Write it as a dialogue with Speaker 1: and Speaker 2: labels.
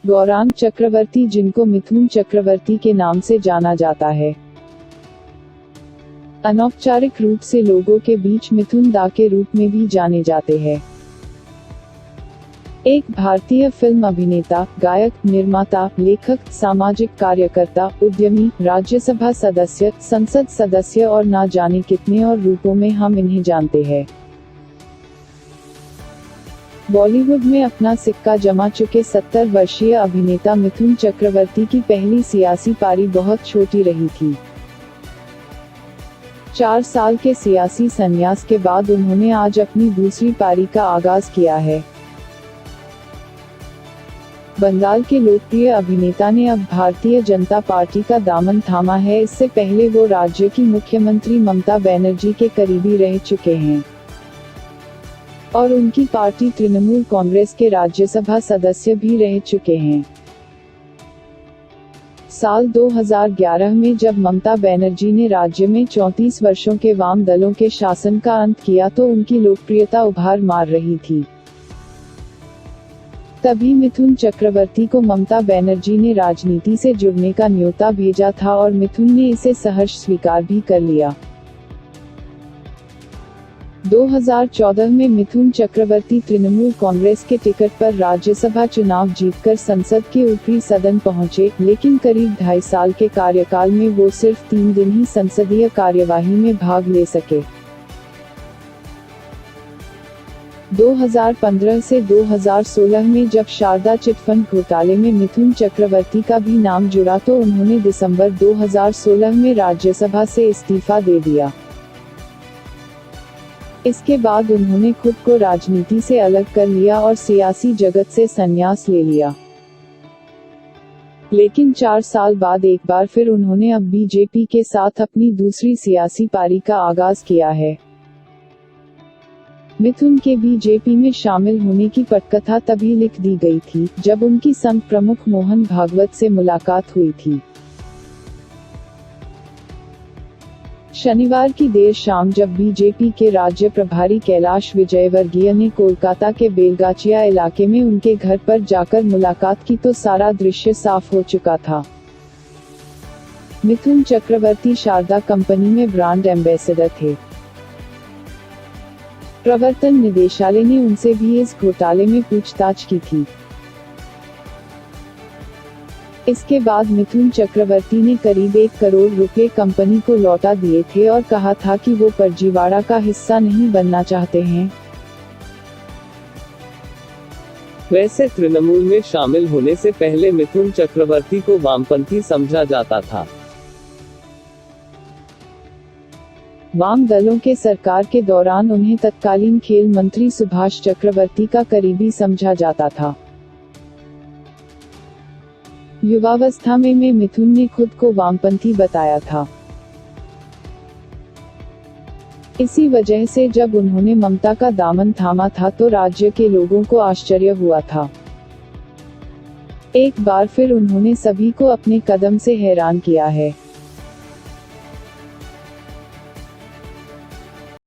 Speaker 1: गौरांग चक्रवर्ती, जिनको मिथुन चक्रवर्ती के नाम से जाना जाता है, अनौपचारिक रूप से लोगों के बीच मिथुन दा के रूप में भी जाने जाते हैं। एक भारतीय फिल्म अभिनेता, गायक, निर्माता, लेखक, सामाजिक कार्यकर्ता, उद्यमी, राज्यसभा सदस्य, संसद सदस्य और ना जाने कितने और रूपों में हम इन्हें जानते हैं। बॉलीवुड में अपना सिक्का जमा चुके 70 वर्षीय अभिनेता मिथुन चक्रवर्ती की पहली सियासी पारी बहुत छोटी रही थी। 4 साल के सियासी संन्यास के बाद उन्होंने आज अपनी दूसरी पारी का आगाज किया है। बंगाल के लोकप्रिय अभिनेता ने अब भारतीय जनता पार्टी का दामन थामा है। इससे पहले वो राज्य की मुख्यमंत्री ममता बनर्जी के करीबी रह चुके हैं और उनकी पार्टी तृणमूल कांग्रेस के राज्यसभा सदस्य भी रह चुके हैं। साल 2011 में जब ममता बनर्जी ने राज्य में 34 वर्षों के वाम दलों के शासन का अंत किया तो उनकी लोकप्रियता उभार मार रही थी। तभी मिथुन चक्रवर्ती को ममता बनर्जी ने राजनीति से जुड़ने का न्योता भेजा था और मिथुन ने इसे सहर्ष स्वीकार भी कर लिया। 2014 में मिथुन चक्रवर्ती तृणमूल कांग्रेस के टिकट पर राज्यसभा चुनाव जीतकर संसद के ऊपरी सदन पहुंचे, लेकिन करीब 2.5 साल के कार्यकाल में वो सिर्फ 3 दिन ही संसदीय कार्यवाही में भाग ले सके। 2015 से 2016 में जब शारदा चिटफंड घोटाले में मिथुन चक्रवर्ती का भी नाम जुड़ा तो उन्होंने दिसंबर 2016 में राज्यसभा से इस्तीफा दे दिया। इसके बाद उन्होंने खुद को राजनीति से अलग कर लिया और सियासी जगत से संन्यास ले लिया। लेकिन 4 साल बाद एक बार फिर उन्होंने अब बीजेपी के साथ अपनी दूसरी सियासी पारी का आगाज किया है। मिथुन के बीजेपी में शामिल होने की पटकथा तभी लिख दी गई थी जब उनकी संघ प्रमुख मोहन भागवत से मुलाकात हुई थी। शनिवार की देर शाम जब बीजेपी के राज्य प्रभारी कैलाश विजयवर्गीय ने कोलकाता के बेलगाचिया इलाके में उनके घर पर जाकर मुलाकात की तो सारा दृश्य साफ हो चुका था। मिथुन चक्रवर्ती शारदा कंपनी में ब्रांड एम्बेसडर थे। प्रवर्तन निदेशालय ने उनसे भी इस घोटाले में पूछताछ की थी। इसके बाद मिथुन चक्रवर्ती ने करीब 1 करोड़ रुपए कंपनी को लौटा दिए थे और कहा था कि वो फर्जीवाड़ा का हिस्सा नहीं बनना चाहते हैं।
Speaker 2: वैसे तृणमूल में शामिल होने से पहले मिथुन चक्रवर्ती को वामपंथी समझा जाता था।
Speaker 1: वाम दलों के सरकार के दौरान उन्हें तत्कालीन खेल मंत्री सुभाष चक्रवर्ती का करीबी समझा जाता था। युवावस्था में मिथुन ने खुद को वामपंथी बताया था। इसी वजह से जब उन्होंने ममता का दामन थामा था तो राज्य के लोगों को आश्चर्य हुआ था। एक बार फिर उन्होंने सभी को अपने कदम से हैरान किया है।